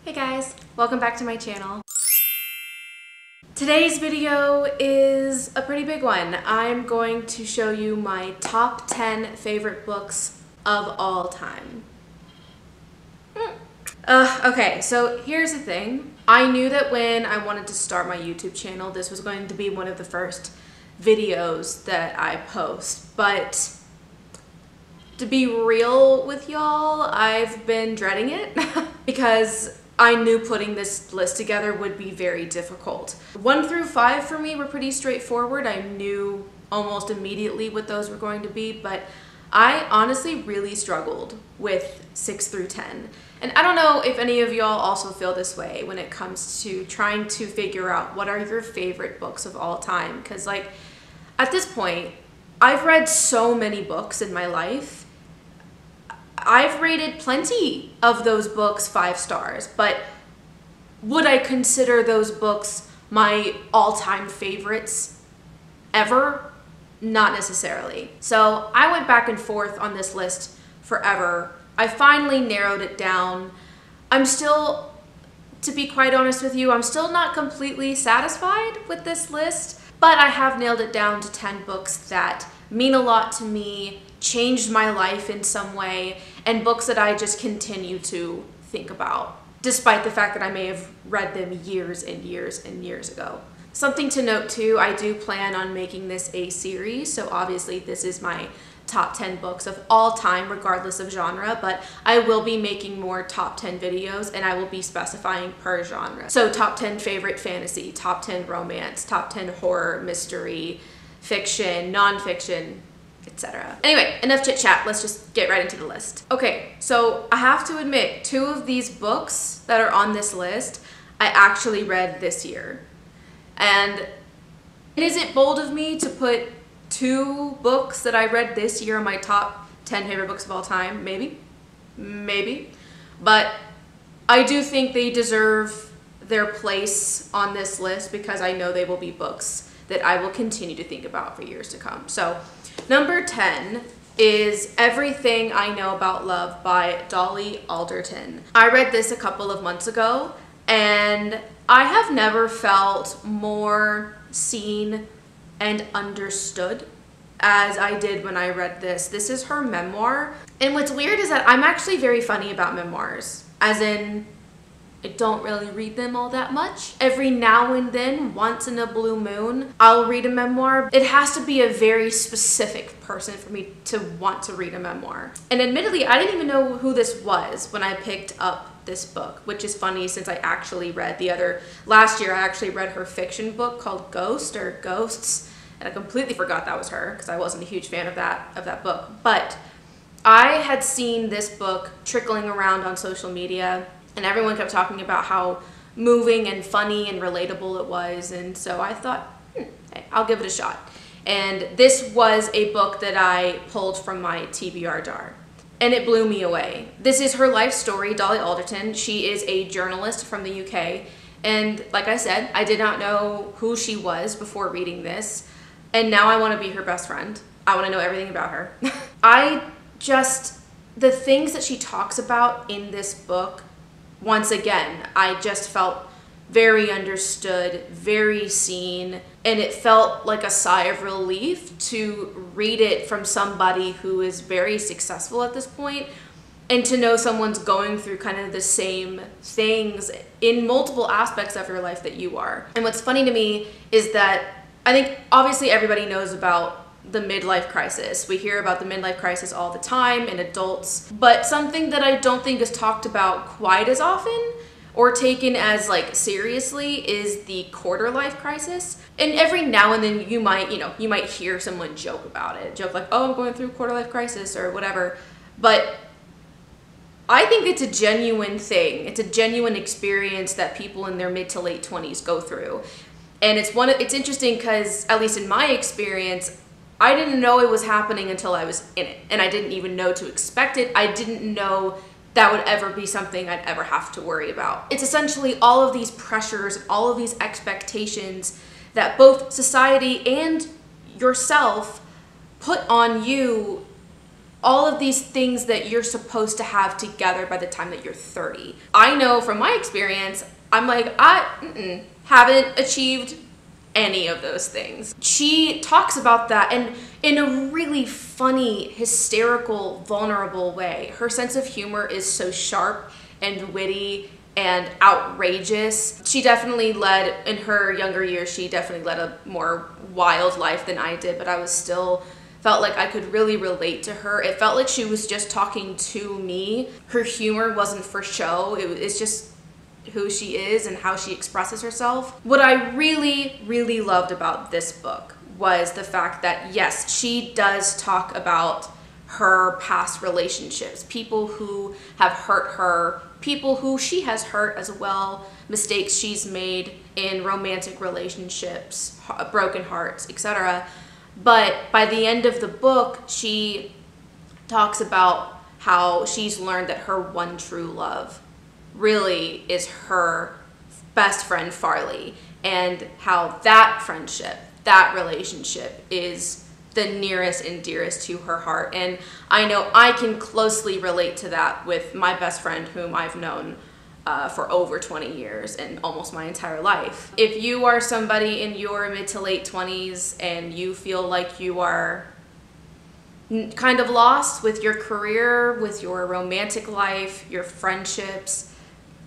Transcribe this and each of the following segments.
Hey guys, welcome back to my channel. Today's video is a pretty big one. I'm going to show you my top 10 favorite books of all time. Okay, so here's the thing. I knew that when I wanted to start my YouTube channel, this was going to be one of the first videos that I post, but to be real with y'all, I've been dreading it because I knew putting this list together would be very difficult. 1 through 5 for me were pretty straightforward. I knew almost immediately what those were going to be, but I honestly really struggled with 6 through 10. And I don't know if any of y'all also feel this way when it comes to trying to figure out what are your favorite books of all time. Because like at this point, I've read so many books in my life. I've rated plenty of those books 5 stars, but would I consider those books my all-time favorites ever? Not necessarily. So I went back and forth on this list forever. I finally narrowed it down. I'm still, to be quite honest with you, I'm still not completely satisfied with this list, but I have nailed it down to 10 books that mean a lot to me, changed my life in some way, and books that I just continue to think about, despite the fact that I may have read them years and years and years ago. Something to note too, I do plan on making this a series, so obviously this is my top 10 books of all time, regardless of genre, but I will be making more top 10 videos and I will be specifying per genre. So top 10 favorite fantasy, top 10 romance, top 10 horror, mystery, fiction, nonfiction, etc. Anyway, enough chit chat, let's just get right into the list. Okay, so I have to admit, 2 of these books that are on this list, I actually read this year. And is it bold of me to put 2 books that I read this year on my top 10 favorite books of all time? Maybe, maybe. But I do think they deserve their place on this list because I know they will be books that I will continue to think about for years to come. So number 10 is Everything I Know About Love by Dolly Alderton. I read this a couple of months ago and I have never felt more seen and understood as I did when I read this. This is her memoir. And what's weird is that I'm actually very funny about memoirs, as in I don't really read them all that much. Every now and then, once in a blue moon, I'll read a memoir. It has to be a very specific person for me to want to read a memoir. And admittedly, I didn't even know who this was when I picked up this book, which is funny since I actually read last year I actually read her fiction book called Ghost or Ghosts, and I completely forgot that was her because I wasn't a huge fan of that book. But I had seen this book trickling around on social media and everyone kept talking about how moving and funny and relatable it was, and so I thought, hey, I'll give it a shot. And this was a book that I pulled from my TBR jar. And it blew me away. This is her life story, Dolly Alderton. She is a journalist from the UK. And like I said, I did not know who she was before reading this. And now I want to be her best friend. I want to know everything about her. The things that she talks about in this book, once again, I just felt very understood, very seen, and it felt like a sigh of relief to read it from somebody who is very successful at this point, and to know someone's going through kind of the same things in multiple aspects of your life that you are. And what's funny to me is that I think obviously everybody knows about the midlife crisis. We hear about the midlife crisis all the time in adults, but something that I don't think is talked about quite as often or taken as like seriously is the quarter life crisis. And every now and then you might hear someone joke about it. Joke like, oh, I'm going through quarter life crisis or whatever. But I think it's a genuine thing. It's a genuine experience that people in their mid to late 20s go through. And it's interesting because, at least in my experience, I didn't know it was happening until I was in it. And I didn't even know to expect it. I didn't know that would ever be something I'd ever have to worry about. It's essentially all of these pressures, all of these expectations that both society and yourself put on you all of these things that you're supposed to have together by the time that you're 30. I know from my experience, I'm like, I haven't achieved any of those things. She talks about that, and in a really funny, hysterical, vulnerable way. Her sense of humor is so sharp and witty and outrageous. She definitely led, in her younger years, she definitely led a more wild life than I did, but I was still felt like I could really relate to her. It felt like she was just talking to me. Her humor wasn't for show. It's just who she is and how she expresses herself. What I really, really loved about this book was the fact that, yes, she does talk about her past relationships, people who have hurt her, people who she has hurt as well, mistakes she's made in romantic relationships, broken hearts, etc. But by the end of the book, she talks about how she's learned that her one true love really is her best friend Farley, and how that friendship, that relationship is the nearest and dearest to her heart. And I know I can closely relate to that with my best friend, whom I've known for over 20 years and almost my entire life. If you are somebody in your mid to late 20s and you feel like you are kind of lost with your career, with your romantic life, your friendships,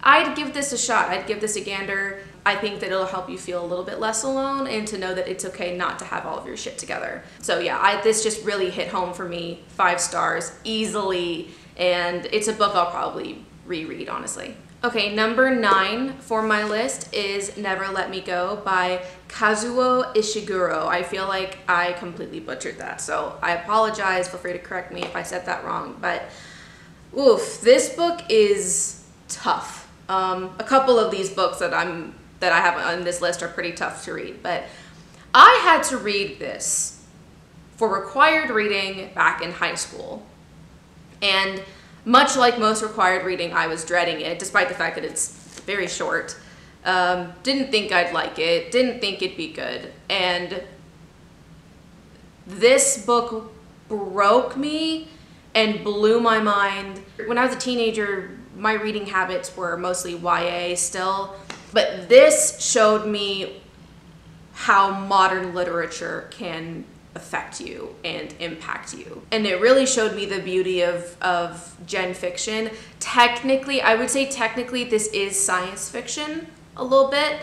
I'd give this a shot. I'd give this a gander. I think that it'll help you feel a little bit less alone and to know that it's okay not to have all of your shit together. So yeah, this just really hit home for me. 5 stars easily, and it's a book I'll probably reread, honestly. Okay, number 9 for my list is Never Let Me Go by Kazuo Ishiguro. I feel like I completely butchered that, so I apologize. Feel free to correct me if I said that wrong, but oof, this book is tough. A couple of these books that I have on this list are pretty tough to read, but I had to read this for required reading back in high school, and much like most required reading, I was dreading it, despite the fact that it's very short. Didn't think I'd like it, didn't think it'd be good, and this book broke me and blew my mind. When I was a teenager, my reading habits were mostly YA still, but this showed me how modern literature can affect you and impact you. And it really showed me the beauty of gen fiction. Technically, I would say technically this is science fiction a little bit,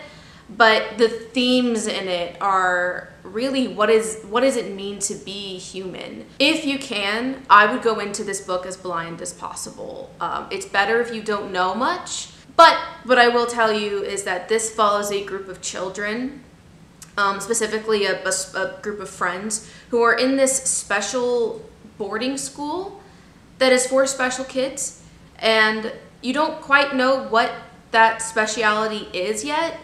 but the themes in it are really what does it mean to be human. If you can, I would go into this book as blind as possible. It's better if you don't know much, but what I will tell you is that this follows a group of children, specifically a group of friends who are in this special boarding school that is for special kids, and you don't quite know what that speciality is yet.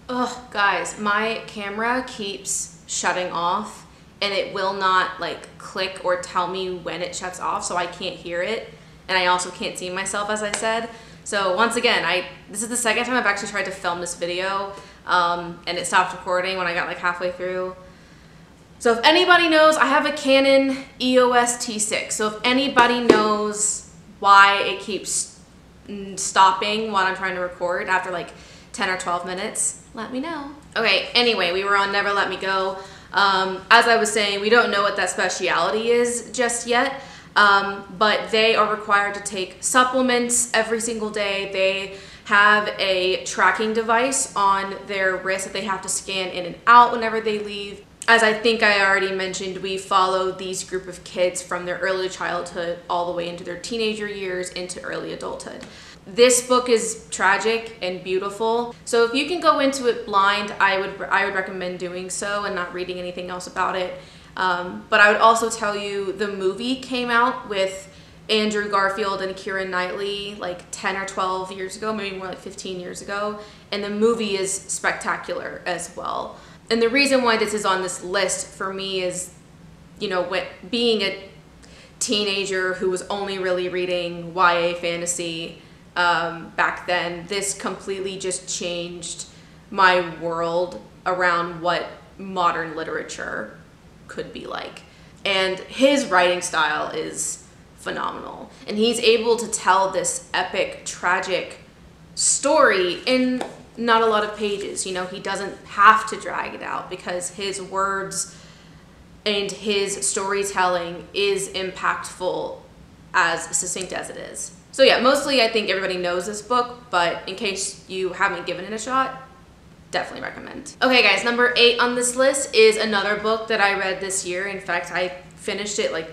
Oh, guys, my camera keeps shutting off and it will not like click or tell me when it shuts off, so I can't hear it, and I also can't see myself, as I said. So once again, this is the second time I've actually tried to film this video, and it stopped recording when I got like halfway through. So if anybody knows, I have a Canon EOS T6. So if anybody knows why it keeps stopping while I'm trying to record after like 10 or 12 minutes, let me know. Okay, anyway, we were on Never Let Me Go. As I was saying, we don't know what that speciality is just yet, but they are required to take supplements every single day. They have a tracking device on their wrist that they have to scan in and out whenever they leave. As I think I already mentioned, we follow these group of kids from their early childhood all the way into their teenager years into early adulthood. This book is tragic and beautiful, so if you can go into it blind, I would recommend doing so and not reading anything else about it. But I would also tell you the movie came out with Andrew Garfield and Keira Knightley like 10 or 12 years ago, maybe more like 15 years ago, and the movie is spectacular as well. And the reason why this is on this list for me is, you know, being a teenager who was only really reading YA fantasy back then, this completely just changed my world around what modern literature could be like. And his writing style is phenomenal. And he's able to tell this epic, tragic story in not a lot of pages. You know, he doesn't have to drag it out because his words and his storytelling is impactful, as succinct as it is. So yeah, mostly I think everybody knows this book, but in case you haven't given it a shot, definitely recommend. Okay guys, number 8 on this list is another book that I read this year. In fact, I finished it like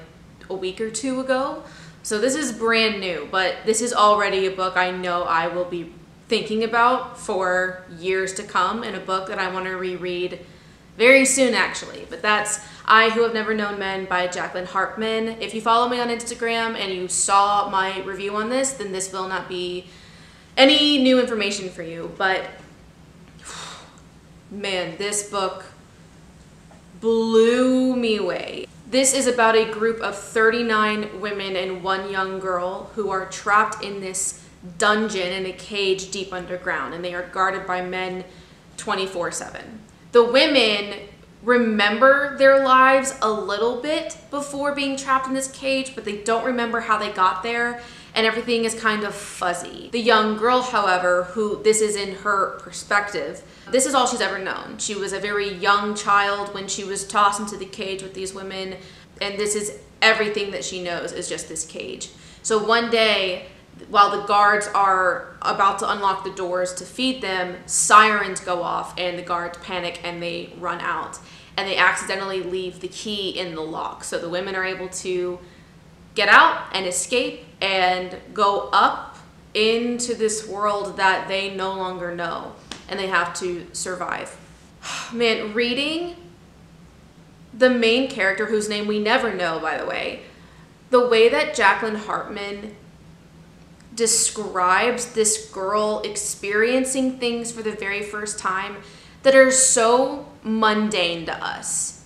a week or 2 ago. So this is brand new, but this is already a book I know I will be thinking about for years to come, and a book that I want to reread very soon actually. But that's I Who Have Never Known Men by Jacqueline Harpman. If you follow me on Instagram and you saw my review on this, then this will not be any new information for you. But man, this book blew me away. This is about a group of 39 women and 1 young girl who are trapped in this dungeon in a cage deep underground, and they are guarded by men 24/7. The women remember their lives a little bit before being trapped in this cage, but they don't remember how they got there, and everything is kind of fuzzy. The young girl, however, who this is in her perspective, this is all she's ever known. She was a very young child when she was tossed into the cage with these women, and this is everything that she knows is just this cage. So one day, while the guards are about to unlock the doors to feed them, sirens go off and the guards panic and they run out. And they accidentally leave the key in the lock. So the women are able to get out and escape and go up into this world that they no longer know. And they have to survive. Man, reading the main character, whose name we never know, by the way that Jacqueline Harpman describes this girl experiencing things for the very first time that are so mundane to us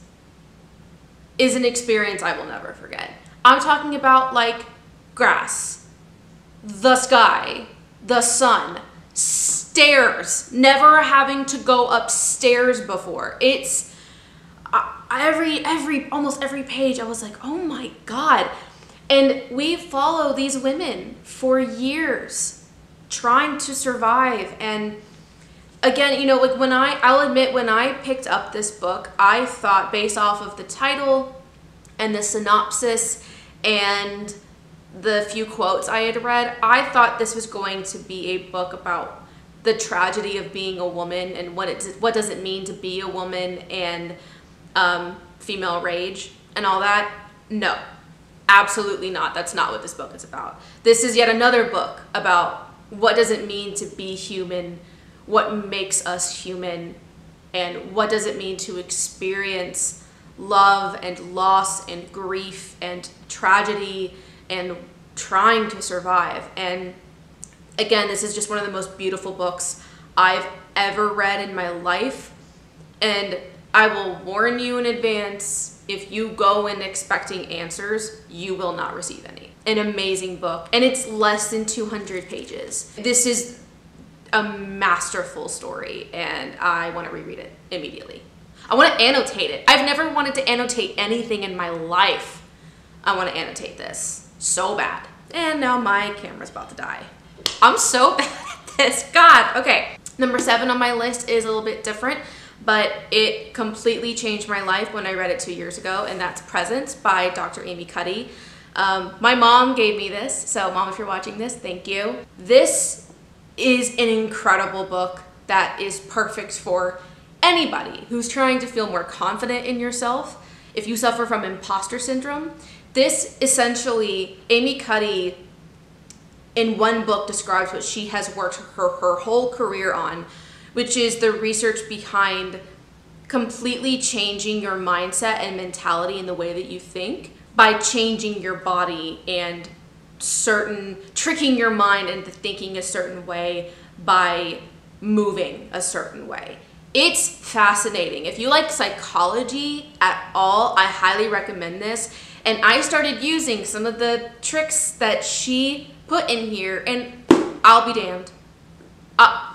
is an experience I will never forget. I'm talking about like grass, the sky, the sun, stairs, never having to go upstairs before. It's almost every page I was like, oh my God. And we follow these women for years trying to survive. And again, you know, like I'll admit, when I picked up this book, I thought, based off of the title and the synopsis and the few quotes I had read, I thought this was going to be a book about the tragedy of being a woman and what does it mean to be a woman, and female rage and all that. No. Absolutely not. That's not what this book is about. This is yet another book about what does it mean to be human, what makes us human, and what does it mean to experience love and loss and grief and tragedy and trying to survive. And again, this is just one of the most beautiful books I've ever read in my life. And I will warn you in advance, if you go in expecting answers, you will not receive any. An amazing book, and it's less than 200 pages. This is a masterful story, and I want to reread it immediately. I want to annotate it. I've never wanted to annotate anything in my life. I want to annotate this so bad. And now my camera's about to die. I'm so bad at this. God. Okay. Number 7 on my list is a little bit different, but it completely changed my life when I read it 2 years ago, and that's Presents by Dr. Amy Cuddy. My mom gave me this, so Mom, if you're watching this, thank you. This is an incredible book that is perfect for anybody who's trying to feel more confident in yourself. If you suffer from imposter syndrome, this essentially, Amy Cuddy in one book describes what she has worked her whole career on, which is the research behind completely changing your mindset and mentality in the way that you think by changing your body and tricking your mind into thinking a certain way by moving a certain way. It's fascinating. If you like psychology at all, I highly recommend this. And I started using some of the tricks that she put in here, and I'll be damned.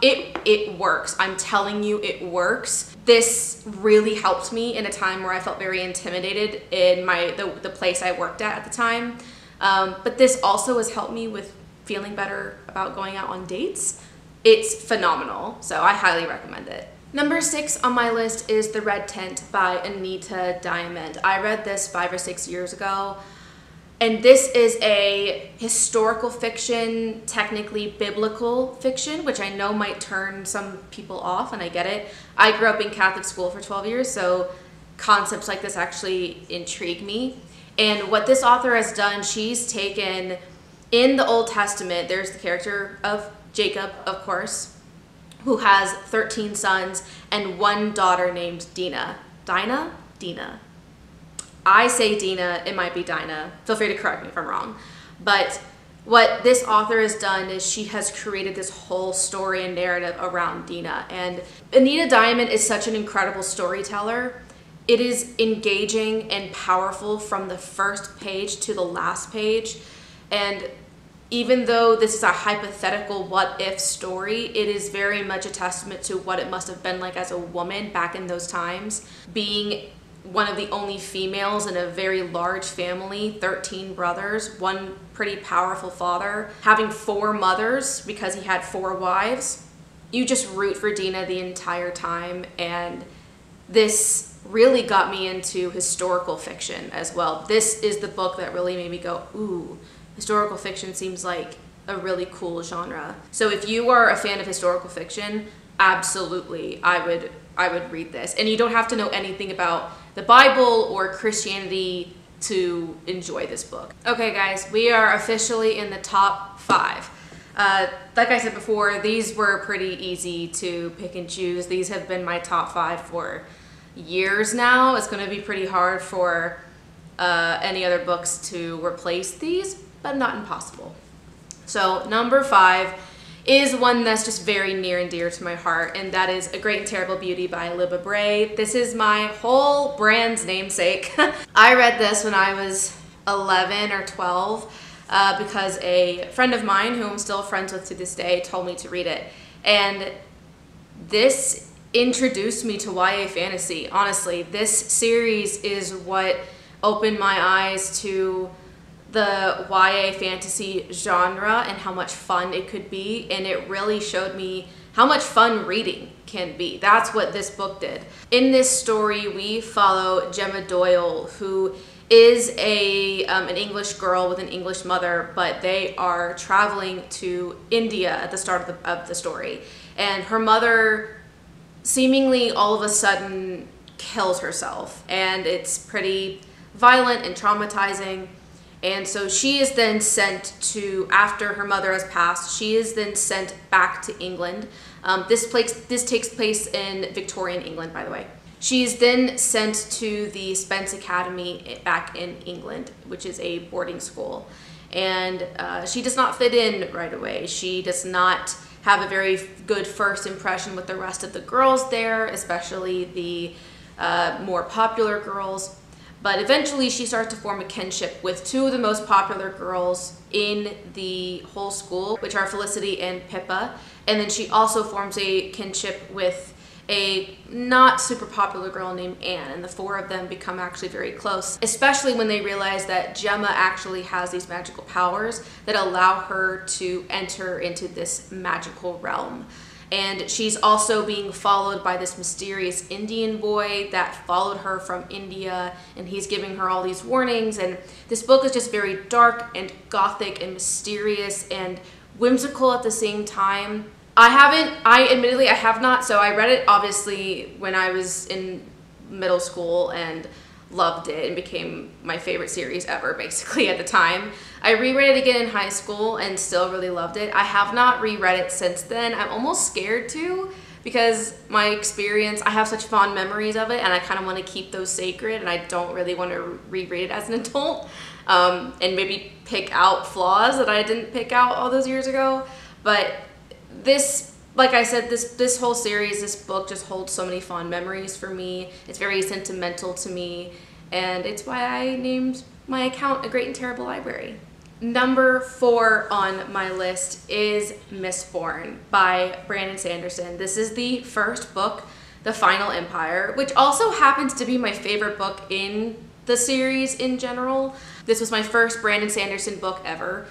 It works. I'm telling you, it works. This really helped me in a time where I felt very intimidated in the place I worked at the time. But this also has helped me with feeling better about going out on dates. It's phenomenal, so I highly recommend it. Number 6 on my list is The Red Tent by Anita Diamant. I read this 5 or 6 years ago, and this is a historical fiction, technically biblical fiction, which I know might turn some people off, and I get it. I grew up in Catholic school for 12 years, so concepts like this actually intrigue me. And what this author has done, she's taken, in the Old Testament, there's the character of Jacob, of course, who has 13 sons and 1 daughter named Dinah. Dina. I say Dina, it might be Dinah. Feel free to correct me if I'm wrong. But what this author has done is she has created this whole story and narrative around Dinah. And Anita Diamant is such an incredible storyteller. It is engaging and powerful from the first page to the last page. And even though this is a hypothetical what-if story, it is very much a testament to what it must have been like as a woman back in those times, being one of the only females in a very large family, 13 brothers, 1 pretty powerful father, having 4 mothers because he had 4 wives. You just root for Dinah the entire time, and this really got me into historical fiction as well. This is the book that really made me go, ooh, historical fiction seems like a really cool genre. So if you are a fan of historical fiction, absolutely, I would read this. And you don't have to know anything about the Bible or Christianity to enjoy this book. Okay guys, we are officially in the top 5. Like I said before, these were pretty easy to pick and choose. These have been my top 5 for years now. It's going to be pretty hard for any other books to replace these, but not impossible. So number 5 is one that's just very near and dear to my heart, and that is A Great and Terrible Beauty by Libba Bray. This is my whole brand's namesake. I read this when I was 11 or 12 because a friend of mine, who I'm still friends with to this day, told me to read it. And this introduced me to YA fantasy. Honestly, this series is what opened my eyes to the YA fantasy genre and how much fun it could be, and it really showed me how much fun reading can be. That's what this book did. In this story, we follow Gemma Doyle, who is an English girl with an English mother, but they are traveling to India at the start of the story. And her mother seemingly all of a sudden kills herself, and it's pretty violent and traumatizing. And so she is then sent to, after her mother has passed, she is then sent back to England. This takes place in Victorian England, by the way. She is then sent to the Spence Academy back in England, which is a boarding school. And she does not fit in right away. She does not have a very good first impression with the rest of the girls there, especially the more popular girls. But eventually she starts to form a kinship with 2 of the most popular girls in the whole school, which are Felicity and Pippa. And then she also forms a kinship with a not super popular girl named Anne, and the 4 of them become actually very close, especially when they realize that Gemma actually has these magical powers that allow her to enter into this magical realm. And she's also being followed by this mysterious Indian boy that followed her from India, and he's giving her all these warnings. And this book is just very dark and gothic and mysterious and whimsical at the same time. I have not, so I read it obviously when I was in middle school and loved it and became my favorite series ever basically at the time. I reread it again in high school and still really loved it. I have not reread it since then. I'm almost scared to, because my experience, I have such fond memories of it and I kind of want to keep those sacred, and I don't really want to reread it as an adult and maybe pick out flaws that I didn't pick out all those years ago. But this, like I said, this whole series, this book just holds so many fond memories for me. It's very sentimental to me, and it's why I named my account A Great and Terrible Library. Number 4 on my list is Mistborn by Brandon Sanderson. This is the first book, The Final Empire, which also happens to be my favorite book in the series in general. This was my first Brandon Sanderson book ever,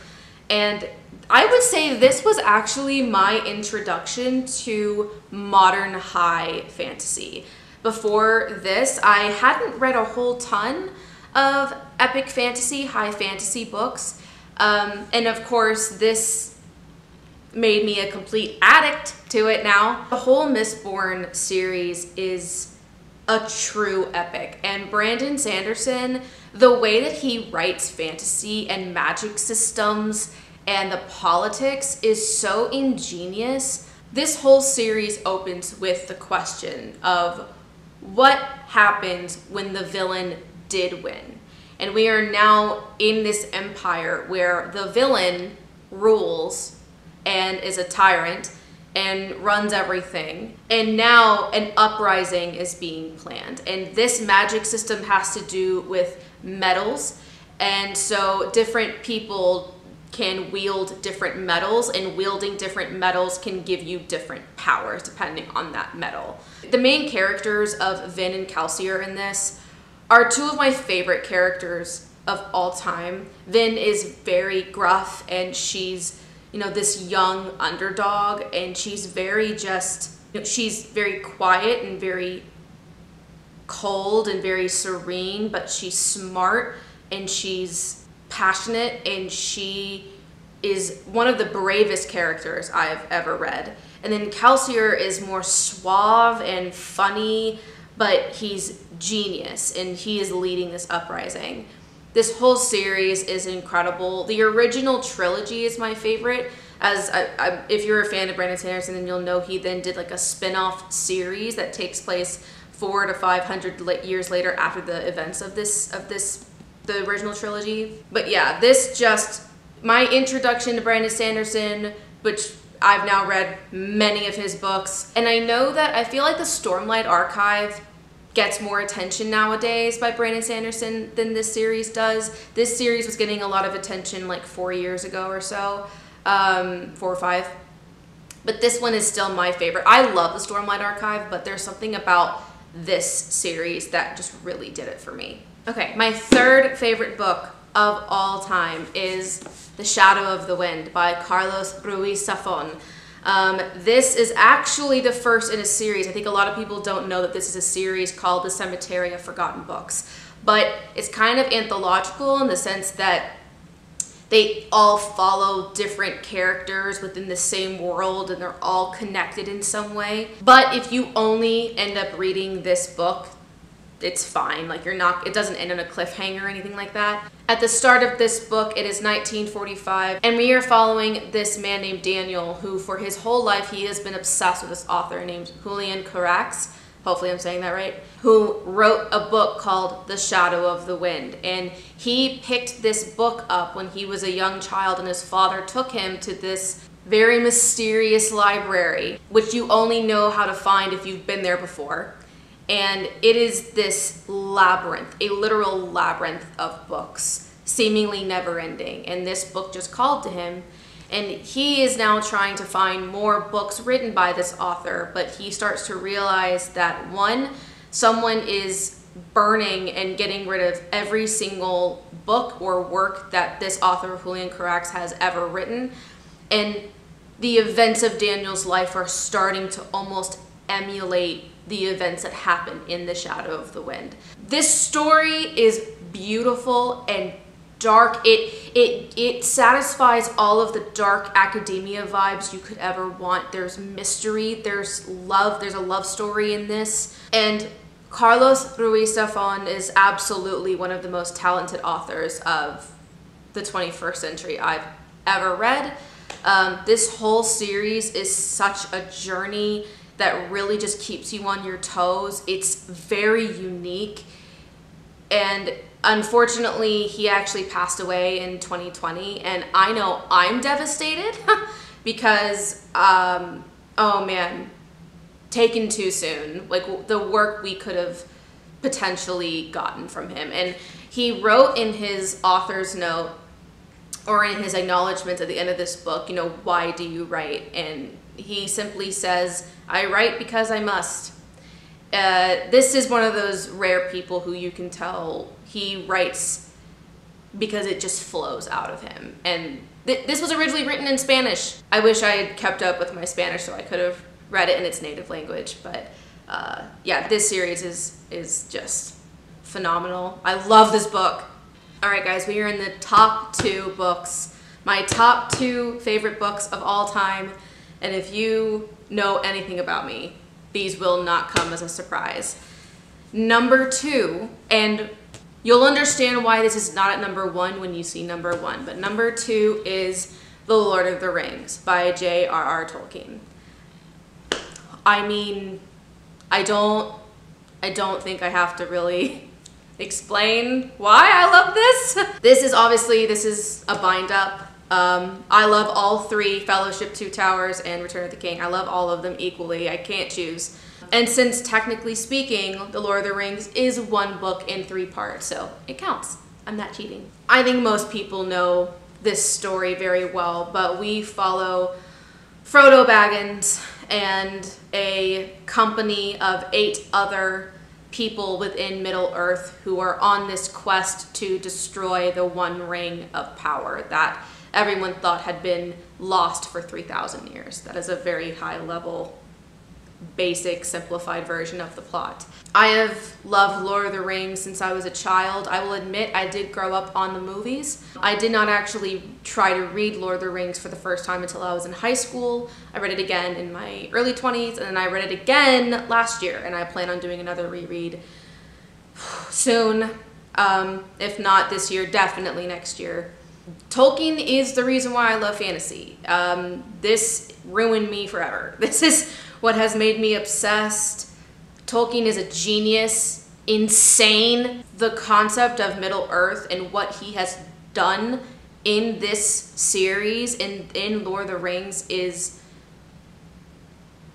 and I would say this was actually my introduction to modern high fantasy. Before this, I hadn't read a whole ton of epic fantasy, high fantasy books, and of course this made me a complete addict to it now. The whole Mistborn series is a true epic, and Brandon Sanderson, the way that he writes fantasy and magic systems and the politics is so ingenious. This whole series opens with the question of what happens when the villain did win. And we are now in this empire where the villain rules and is a tyrant and runs everything. And now an uprising is being planned. And this magic system has to do with metals. And so different people can wield different metals, and wielding different metals can give you different powers depending on that metal. The main characters of Vin and Kelsier in this are two of my favorite characters of all time. Vin is very gruff, and she's, you know, this young underdog, and she's very just, you know, she's very quiet and very cold and very serene, but she's smart and she's passionate, and she is one of the bravest characters I've ever read. And then Kelsier is more suave and funny, but he's genius, and he is leading this uprising. This whole series is incredible. The original trilogy is my favorite. As if you're a fan of Brandon Sanderson, then you'll know he then did like a spin-off series that takes place 400 to 500 years later after the events of the original trilogy. But yeah, this just, my introduction to Brandon Sanderson, which I've now read many of his books. And I know that I feel like the Stormlight Archive gets more attention nowadays by Brandon Sanderson than this series does. This series was getting a lot of attention like 4 years ago or so, 4 or 5. But this one is still my favorite. I love the Stormlight Archive, but there's something about this series that just really did it for me. Okay, my third favorite book of all time is The Shadow of the Wind by Carlos Ruiz Zafón. This is actually the first in a series. I think a lot of people don't know that this is a series called The Cemetery of Forgotten Books, but it's kind of anthological in the sense that they all follow different characters within the same world, and they're all connected in some way. But if you only end up reading this book, it's fine. Like, it doesn't end on a cliffhanger or anything like that. At the start of this book, it is 1945, and we are following this man named Daniel, who for his whole life, he has been obsessed with this author named Julian Carax, hopefully I'm saying that right, who wrote a book called The Shadow of the Wind. And he picked this book up when he was a young child, and his father took him to this very mysterious library, which you only know how to find if you've been there before. And it is this labyrinth, a literal labyrinth of books, seemingly never ending. And this book just called to him. And he is now trying to find more books written by this author, but he starts to realize that one, someone is burning and getting rid of every single book or work that this author, Julian Carax, has ever written. And the events of Daniel's life are starting to almost emulate the events that happen in The Shadow of the Wind. This story is beautiful and dark. It satisfies all of the dark academia vibes you could ever want. There's mystery, there's love, there's a love story in this. And Carlos Ruiz Zafón is absolutely one of the most talented authors of the 21st century I've ever read. This whole series is such a journey that really just keeps you on your toes. It's very unique, and unfortunately he actually passed away in 2020, and I know I'm devastated because oh man, taken too soon. Like, the work we could have potentially gotten from him. And he wrote in his author's note, or in his acknowledgement at the end of this book, you know, why do you write? And he simply says, I write because I must. This is one of those rare people who you can tell He writes because it just flows out of him. And this was originally written in Spanish. I wish I had kept up with my Spanish so I could have read it in its native language. But yeah, this series is just phenomenal. I love this book. All right, guys, we are in the top 2 books. My top 2 favorite books of all time. And if you know anything about me, these will not come as a surprise. Number 2, and you'll understand why this is not at number 1 when you see number 1, but number 2 is The Lord of the Rings by J.R.R. Tolkien. I mean, I don't think I have to really explain why I love this. This is a bind up. I love all 3, Fellowship, Two Towers, and Return of the King. I love all of them equally. I can't choose. And since technically speaking, The Lord of the Rings is 1 book in 3 parts, so it counts. I'm not cheating. I think most people know this story very well, but we follow Frodo Baggins and a company of 8 other people within Middle-earth who are on this quest to destroy the One Ring of Power that everyone thought had been lost for 3,000 years. That is a very high level, basic, simplified version of the plot. I have loved Lord of the Rings since I was a child. I will admit I did grow up on the movies. I did not actually try to read Lord of the Rings for the first time until I was in high school. I read it again in my early 20s, and then I read it again last year, and I plan on doing another reread soon. If not this year, definitely next year. Tolkien is the reason why I love fantasy. This ruined me forever. This is what has made me obsessed. Tolkien is a genius, insane. The concept of Middle-earth and what he has done in this series, in Lord of the Rings, is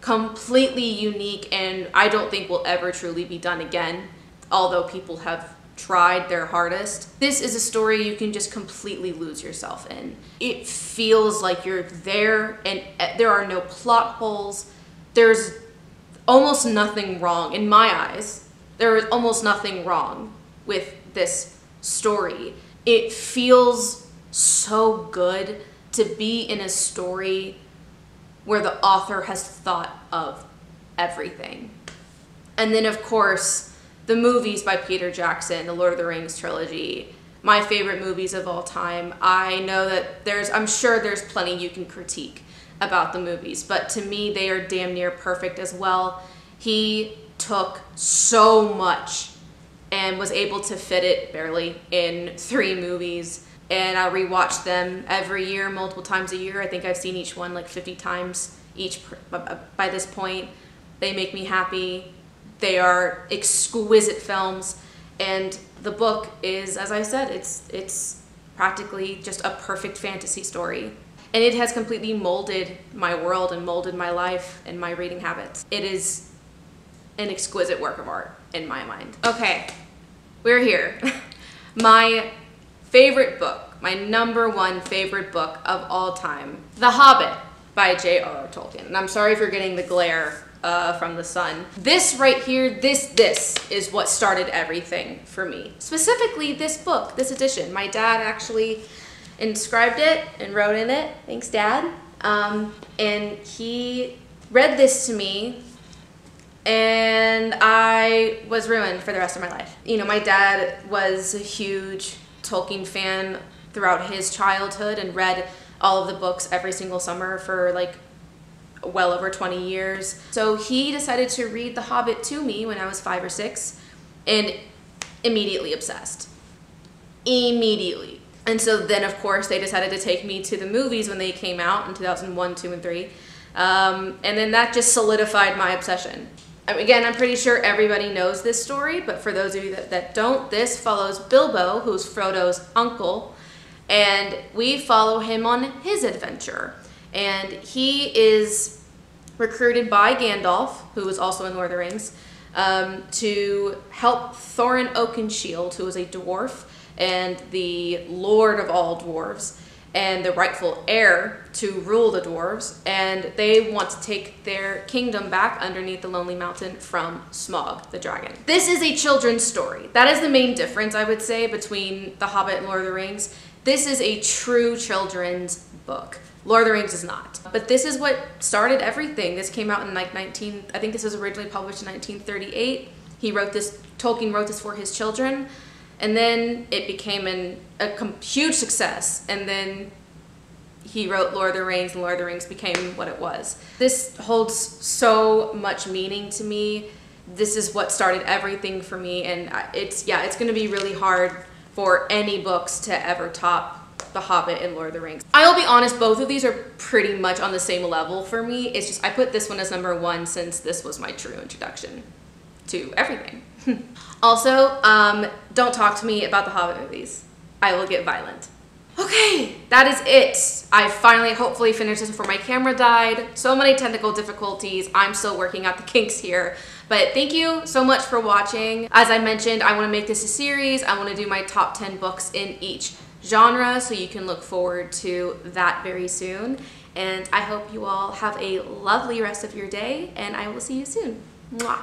completely unique, and I don't think will ever truly be done again, although people have tried their hardest. This is a story you can just completely lose yourself in. It feels like you're there, and there are no plot holes. There's almost nothing wrong, in my eyes. There is almost nothing wrong with this story. It feels so good to be in a story where the author has thought of everything. And then, of course, the movies by Peter Jackson, the Lord of the Rings trilogy, my favorite movies of all time. I know that I'm sure there's plenty you can critique about the movies, but to me, they are damn near perfect as well. He took so much and was able to fit it barely in 3 movies, and I rewatch them every year, multiple times a year. I think I've seen each one like 50 times each by this point. They make me happy. They are exquisite films, and the book is, as I said, it's practically just a perfect fantasy story. And it has completely molded my world and molded my life and my reading habits. It is an exquisite work of art in my mind. Okay, we're here. My favorite book, my number 1 favorite book of all time, The Hobbit by J.R.R. Tolkien. And I'm sorry for getting the glare from the sun. This right here, this is what started everything for me. Specifically this book, this edition. My dad actually inscribed it and wrote in it. Thanks, Dad. And he read this to me, and I was ruined for the rest of my life. You know, my dad was a huge Tolkien fan throughout his childhood and read all of the books every single summer for like well over 20 years. So he decided to read The Hobbit to me when I was 5 or 6 and immediately obsessed. Immediately. And so then, of course, they decided to take me to the movies when they came out in 2001, 2, and 3. And then that just solidified my obsession. Again, I'm pretty sure everybody knows this story, but for those of you that don't, this follows Bilbo, who's Frodo's uncle, and we follow him on his adventure. And he is recruited by Gandalf, who is also in Lord of the Rings, to help Thorin Oakenshield, who is a dwarf and the lord of all dwarves. and the rightful heir to rule the dwarves, and they want to take their kingdom back underneath the Lonely Mountain from Smaug, the dragon. This is a children's story. That is the main difference, I would say, between The Hobbit and Lord of the Rings. This is a true children's book. Lord of the Rings is not. But this is what started everything. This came out in like I think this was originally published in 1938. Tolkien wrote this for his children, and then it became a huge success, and then he wrote Lord of the Rings, and Lord of the Rings became what it was. This holds so much meaning to me. This is what started everything for me, and it's gonna be really hard for any books to ever top The Hobbit and Lord of the Rings. I'll be honest, both of these are pretty much on the same level for me. It's just I put this one as #1 since this was my true introduction to everything. Also, don't talk to me about the Hobbit movies. I will get violent. Okay, that is it. I finally, hopefully, finished this before my camera died. So many technical difficulties. I'm still working out the kinks here. But thank you so much for watching. As I mentioned, I want to make this a series. I want to do my top 10 books in each genre, so you can look forward to that very soon. And I hope you all have a lovely rest of your day, and I will see you soon. Mwah.